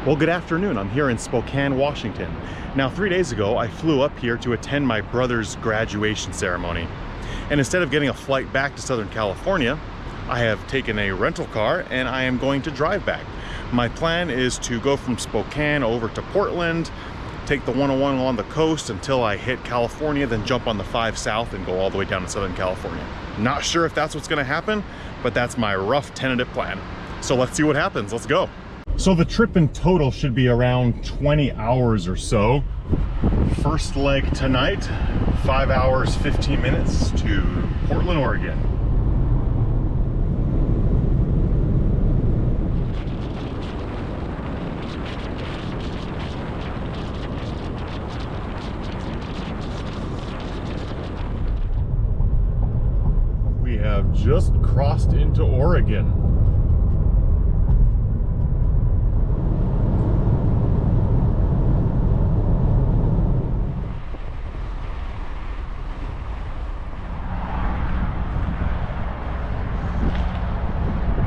Well, good afternoon. I'm here in Spokane, Washington. Now, 3 days ago, I flew up here to attend my brother's graduation ceremony. And instead of getting a flight back to Southern California, I have taken a rental car and I am going to drive back. My plan is to go from Spokane over to Portland, take the 101 along the coast until I hit California, then jump on the 5 South and go all the way down to Southern California. Not sure if that's what's gonna happen, but that's my rough tentative plan. So let's see what happens. Let's go. So the trip in total should be around 20 hours or so. First leg tonight, 5 hours, 15 minutes to Portland, Oregon. We have just crossed into Oregon.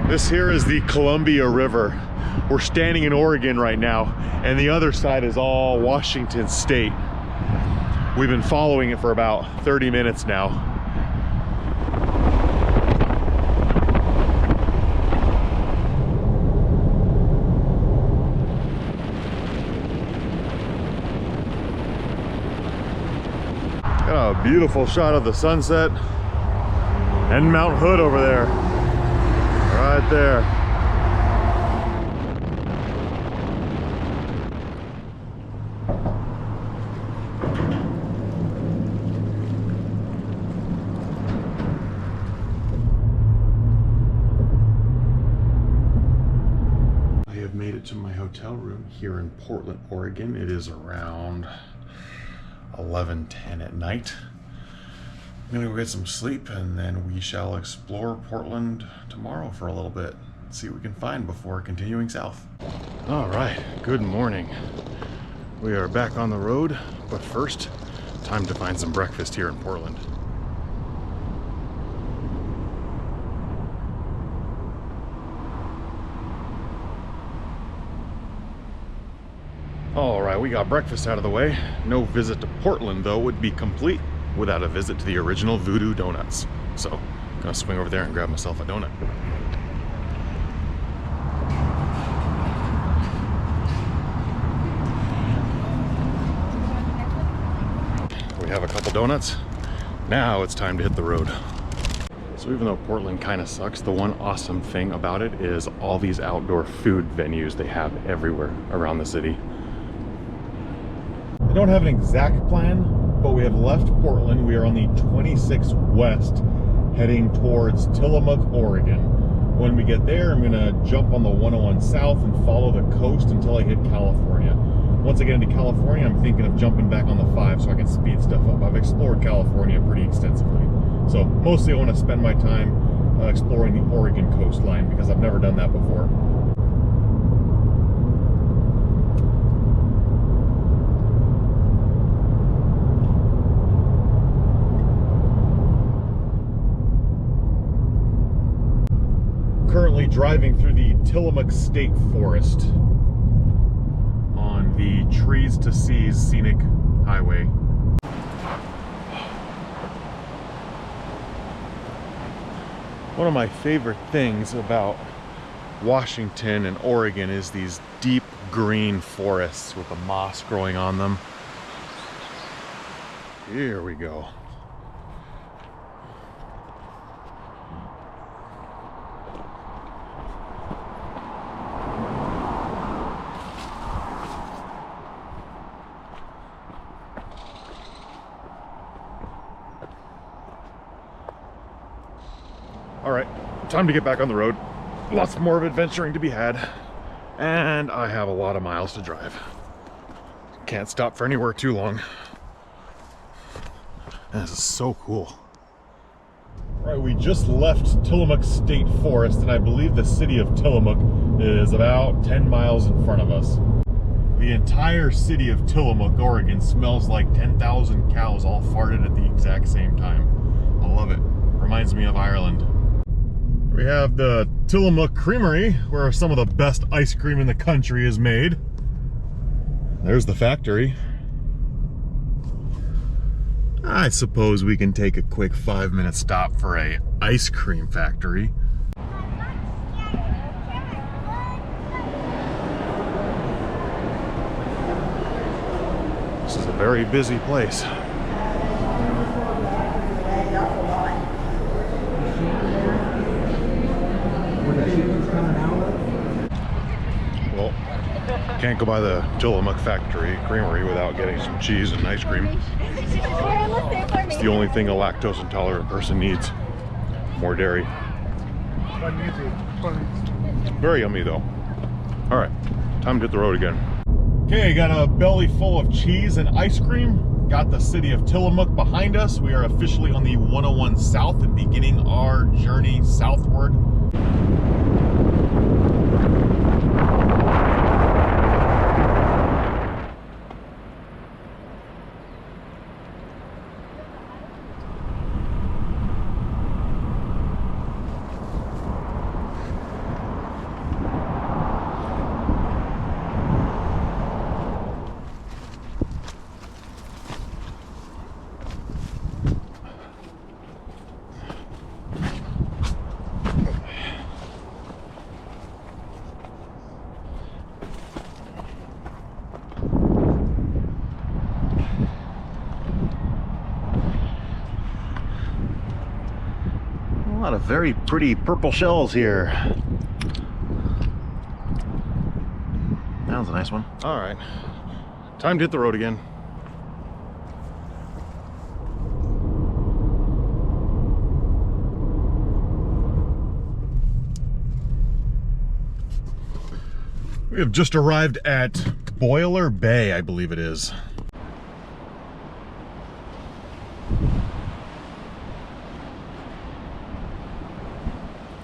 This here is the Columbia River. We're standing in Oregon right now, and the other side is all Washington State. We've been following it for about 30 minutes now. Got a beautiful shot of the sunset and Mount Hood over there. Right there. I have made it to my hotel room here in Portland, Oregon. It is around 11:10 at night. I'm gonna go get some sleep and then we shall explore Portland tomorrow for a little bit. See what we can find before continuing south. All right, good morning. We are back on the road, but first, time to find some breakfast here in Portland. All right, we got breakfast out of the way. No visit to Portland though would be complete without a visit to the original Voodoo donuts. So I'm gonna swing over there and grab myself a donut. We have a couple donuts. Now it's time to hit the road. So even though Portland kind of sucks, the one awesome thing about it is all these outdoor food venues they have everywhere around the city. I don't have an exact plan, but we have left Portland. We are on the 26 West heading towards Tillamook, Oregon. When we get there, I'm gonna jump on the 101 South and follow the coast until I hit California. Once I get into California, I'm thinking of jumping back on the 5 so I can speed stuff up. I've explored California pretty extensively. So mostly I wanna spend my time exploring the Oregon coastline because I've never done that before. Currently driving through the Tillamook State Forest on the Trees to Seas Scenic Highway. One of my favorite things about Washington and Oregon is these deep green forests with the moss growing on them. Here we go. All right, time to get back on the road. Lots more of adventuring to be had, and I have a lot of miles to drive. Can't stop for anywhere too long. This is so cool. All right, we just left Tillamook State Forest, and I believe the city of Tillamook is about 10 miles in front of us. The entire city of Tillamook, Oregon smells like 10,000 cows all farted at the exact same time. I love it. Reminds me of Ireland. We have the Tillamook Creamery, where some of the best ice cream in the country is made. There's the factory. I suppose we can take a quick 5-minute stop for a ice cream factory. This is a very busy place. Well, can't go by the Tillamook Creamery without getting some cheese and ice cream. It's the only thing a lactose intolerant person needs. More dairy. Very yummy though. All right, time to hit the road again. Okay, got a belly full of cheese and ice cream. Got the city of Tillamook behind us. We are officially on the 101 South and beginning our journey southward. A lot of very pretty purple shells here. That was a nice one. All right, time to hit the road again. We have just arrived at Bullards Bay, I believe it is.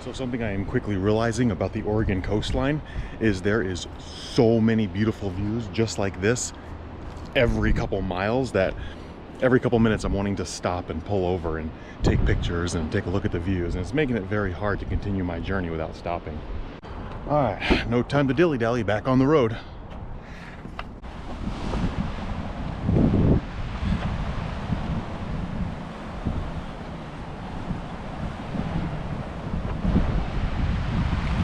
So something I am quickly realizing about the Oregon coastline is there is so many beautiful views just like this every couple miles that every couple minutes I'm wanting to stop and pull over and take pictures and take a look at the views, and it's making it very hard to continue my journey without stopping. All right, no time to dilly-dally, back on the road.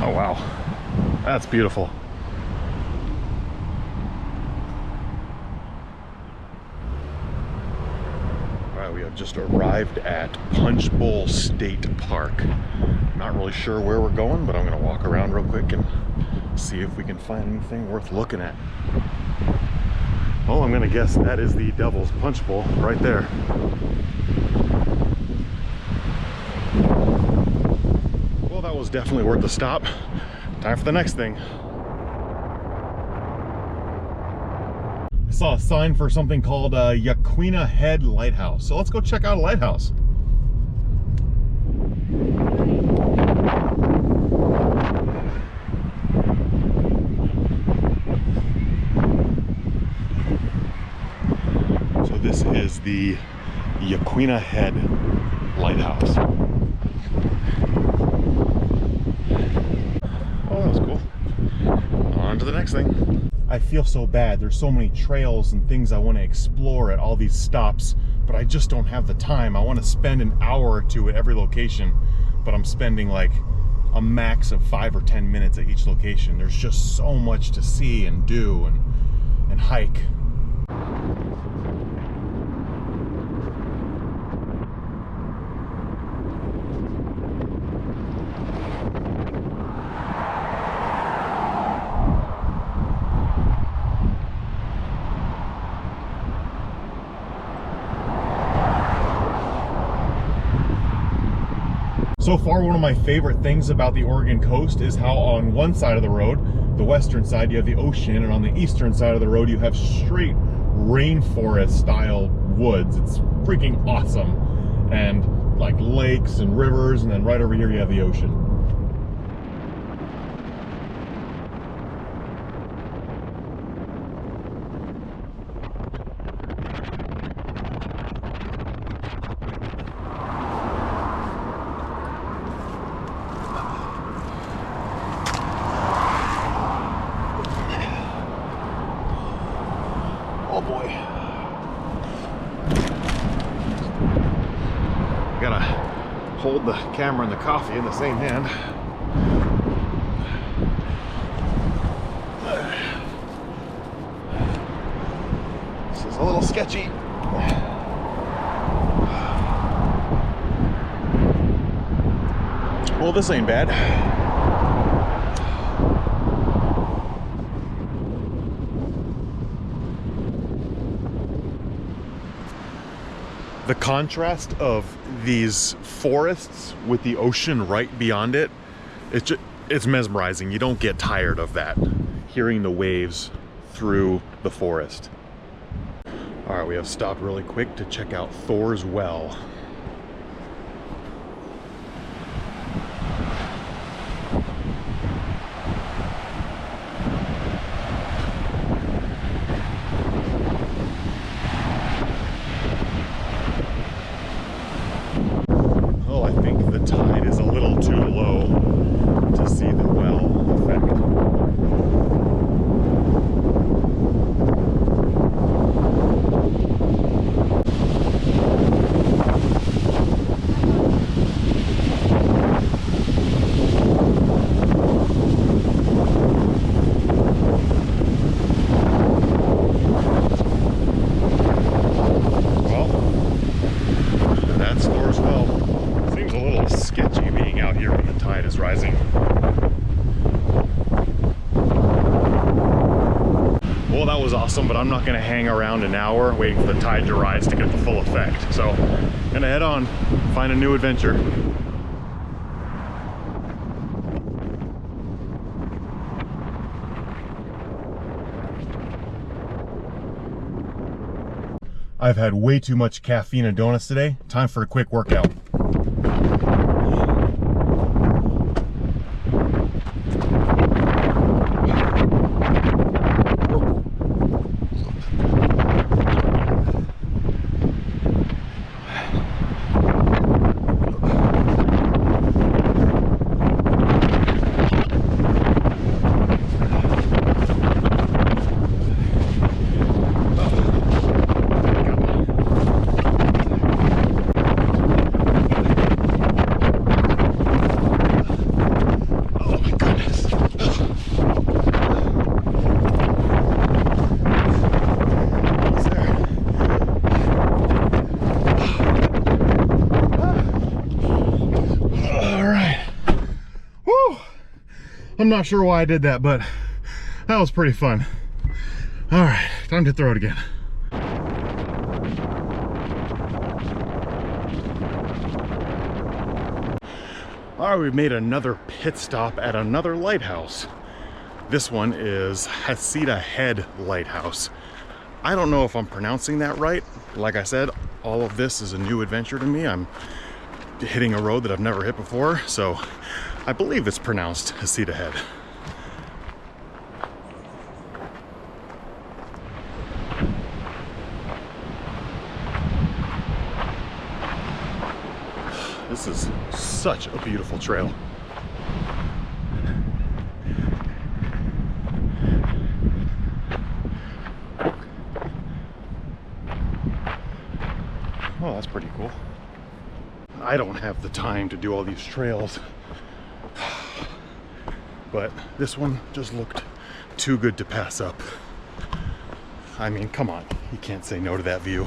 Oh wow, that's beautiful. All right, we have just arrived at Punchbowl State Park. I'm not really sure where we're going, but I'm gonna walk around real quick and see if we can find anything worth looking at. Oh, I'm gonna guess that is the Devil's Punch Bowl right there. That was definitely worth the stop. Time for the next thing. I saw a sign for something called Yaquina Head Lighthouse. So let's go check out a lighthouse. So this is the Yaquina Head Lighthouse. On to the next thing. I feel so bad. There's so many trails and things I want to explore at all these stops, but I just don't have the time. I want to spend an hour or two at every location, but I'm spending like a max of 5 or 10 minutes at each location. There's just so much to see and do and hike. So far, one of my favorite things about the Oregon coast is how on one side of the road, the western side, you have the ocean, and on the eastern side of the road, you have straight rainforest style woods. It's freaking awesome. And like lakes and rivers, and then right over here you have the ocean. Oh boy. Gotta hold the camera and the coffee in the same hand. This is a little sketchy. Well, this ain't bad. The contrast of these forests with the ocean right beyond it, it's mesmerizing. You don't get tired of that, hearing the waves through the forest. All right, we have stopped really quick to check out Thor's well. Awesome, but I'm not going to hang around an hour waiting for the tide to rise to get the full effect. So I'm going to head on, find a new adventure. I've had way too much caffeine and donuts today. Time for a quick workout. I'm not sure why I did that, but that was pretty fun. All right, time to throw it again. All right, we've made another pit stop at another lighthouse. This one is Heceta Head Lighthouse. I don't know if I'm pronouncing that right. Like I said, all of this is a new adventure to me. I'm hitting a road that I've never hit before, so I believe it's pronounced Heceta Head. This is such a beautiful trail. Oh, that's pretty cool. I don't have the time to do all these trails, but this one just looked too good to pass up. I mean, come on, you can't say no to that view.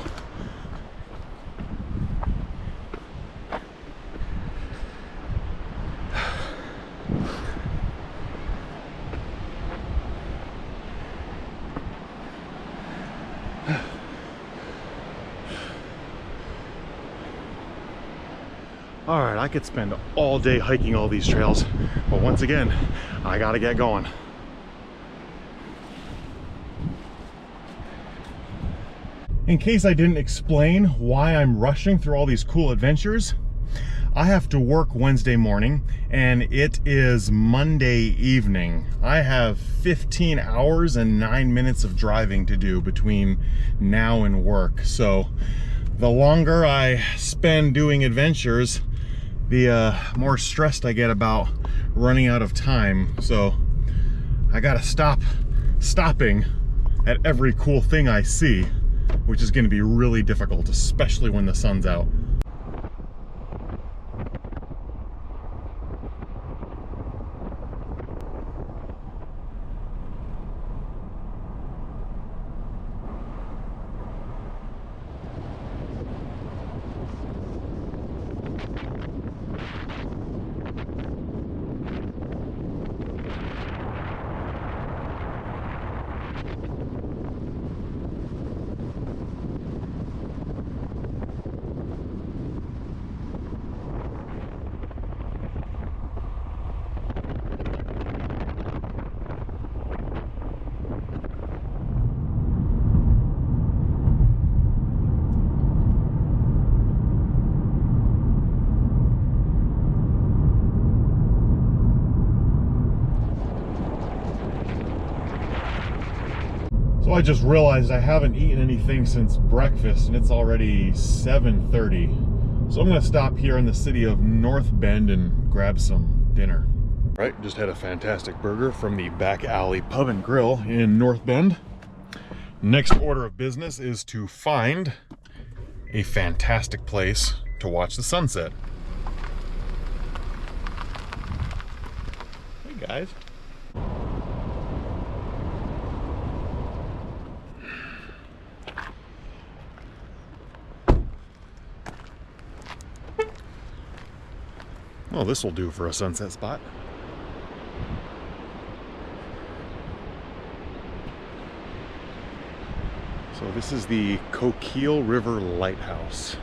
All right, I could spend all day hiking all these trails, but once again, I gotta get going. In case I didn't explain why I'm rushing through all these cool adventures, I have to work Wednesday morning and it is Monday evening. I have 15 hours and 9 minutes of driving to do between now and work. So the longer I spend doing adventures, the more stressed I get about running out of time. So I gotta stopping at every cool thing I see, which is going to be really difficult, especially when the sun's out. So I just realized I haven't eaten anything since breakfast and it's already 7:30. So I'm gonna stop here in the city of North Bend and grab some dinner. Right, just had a fantastic burger from the Back Alley Pub and Grill in North Bend. Next order of business is to find a fantastic place to watch the sunset. Hey guys. Well, this will do for a sunset spot. So this is the Coquille River Lighthouse.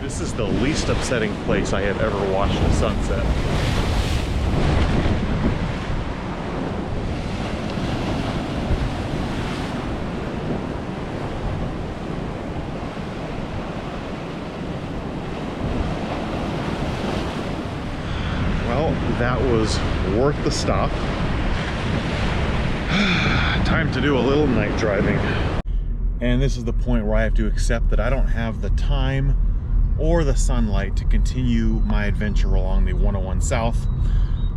This is the least upsetting place I have ever watched a sunset. Well, that was worth the stop. Time to do a little night driving. And this is the point where I have to accept that I don't have the time or the sunlight to continue my adventure along the 101 South.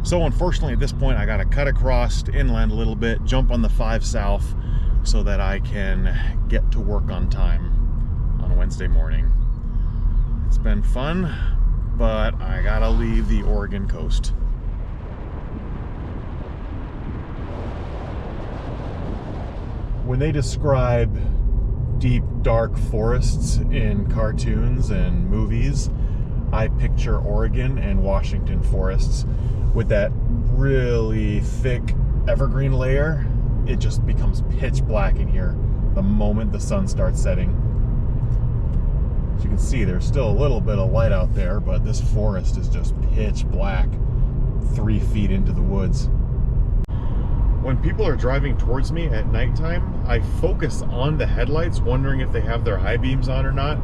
So unfortunately at this point I gotta cut across inland a little bit, jump on the 5 South so that I can get to work on time on Wednesday morning. It's been fun, but I gotta leave the Oregon coast. When they describe deep, dark forests in cartoons and movies, I picture Oregon and Washington forests with that really thick evergreen layer. It just becomes pitch black in here the moment the sun starts setting. As you can see, there's still a little bit of light out there, but this forest is just pitch black 3 feet into the woods. When people are driving towards me at nighttime, I focus on the headlights, wondering if they have their high beams on or not,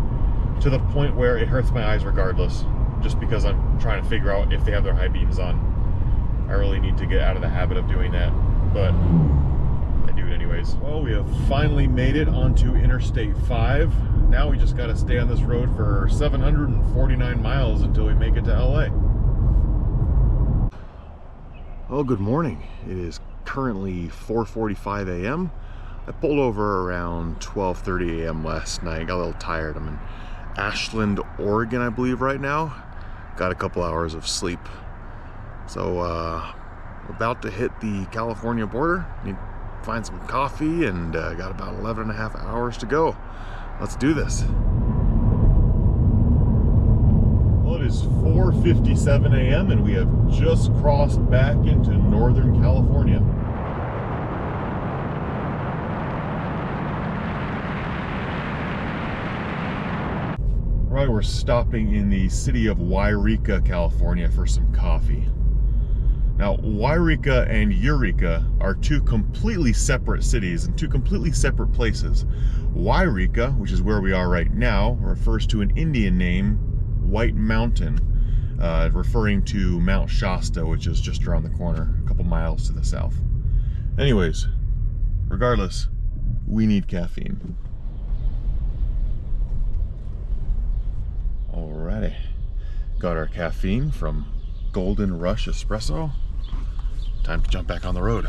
to the point where it hurts my eyes regardless, just because I'm trying to figure out if they have their high beams on. I really need to get out of the habit of doing that, but I do it anyways. Well, we have finally made it onto Interstate 5. Now we just gotta stay on this road for 749 miles until we make it to LA. Well, good morning. It is currently 4:45 a.m. I pulled over around 12:30 a.m. last night. Got a little tired. I'm in Ashland, Oregon, I believe right now. Got a couple hours of sleep. So about to hit the California border. Need to find some coffee and got about 11 and a half hours to go. Let's do this. Well, it is 4:57 a.m. and we have just crossed back into Northern California. Right, we're stopping in the city of Yreka, California for some coffee. Now, Yreka and Yreka are two completely separate cities and two completely separate places. Yreka, which is where we are right now, refers to an Indian name, White Mountain, referring to Mount Shasta, which is just around the corner, a couple miles to the south. Anyways, regardless, we need caffeine. Alrighty, got our caffeine from Golden Rush Espresso. Time to jump back on the road.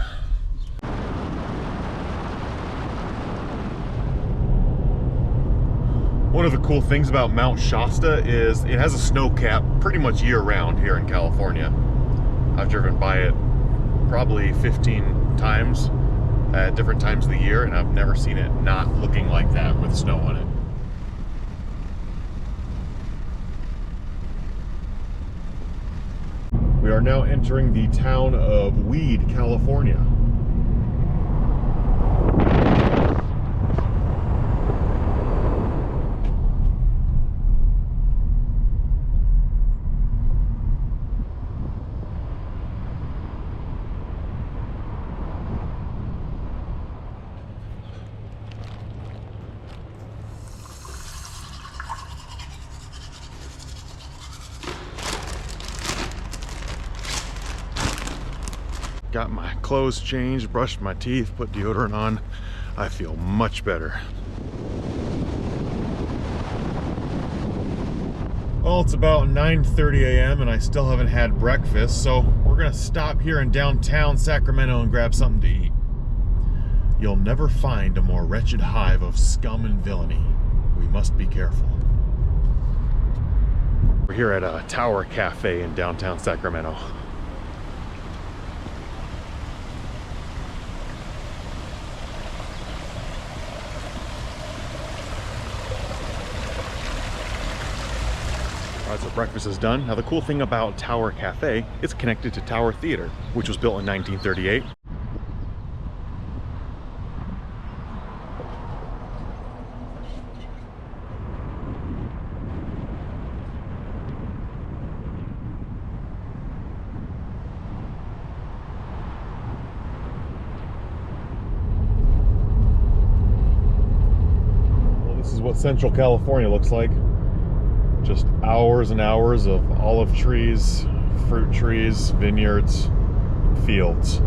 One of the cool things about Mount Shasta is it has a snow cap pretty much year round here in California. I've driven by it probably 15 times at different times of the year, and I've never seen it not looking like that with snow on it. We are now entering the town of Weed, California. Got my clothes changed, brushed my teeth, put deodorant on. I feel much better. Well, it's about 9:30 a.m. and I still haven't had breakfast, so we're gonna stop here in downtown Sacramento and grab something to eat. You'll never find a more wretched hive of scum and villainy. We must be careful. We're here at a Tower Cafe in downtown Sacramento. Alright, so breakfast is done. Now the cool thing about Tower Cafe, it's connected to Tower Theater, which was built in 1938. Well, this is what Central California looks like. Just hours and hours of olive trees, fruit trees, vineyards, fields.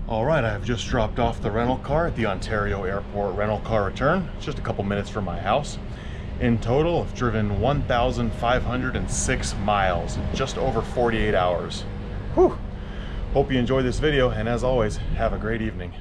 All right, I've just dropped off the rental car at the Ontario Airport rental car return. It's just a couple minutes from my house. In total, I've driven 1,506 miles in just over 48 hours. Whew. Hope you enjoyed this video, and as always, have a great evening.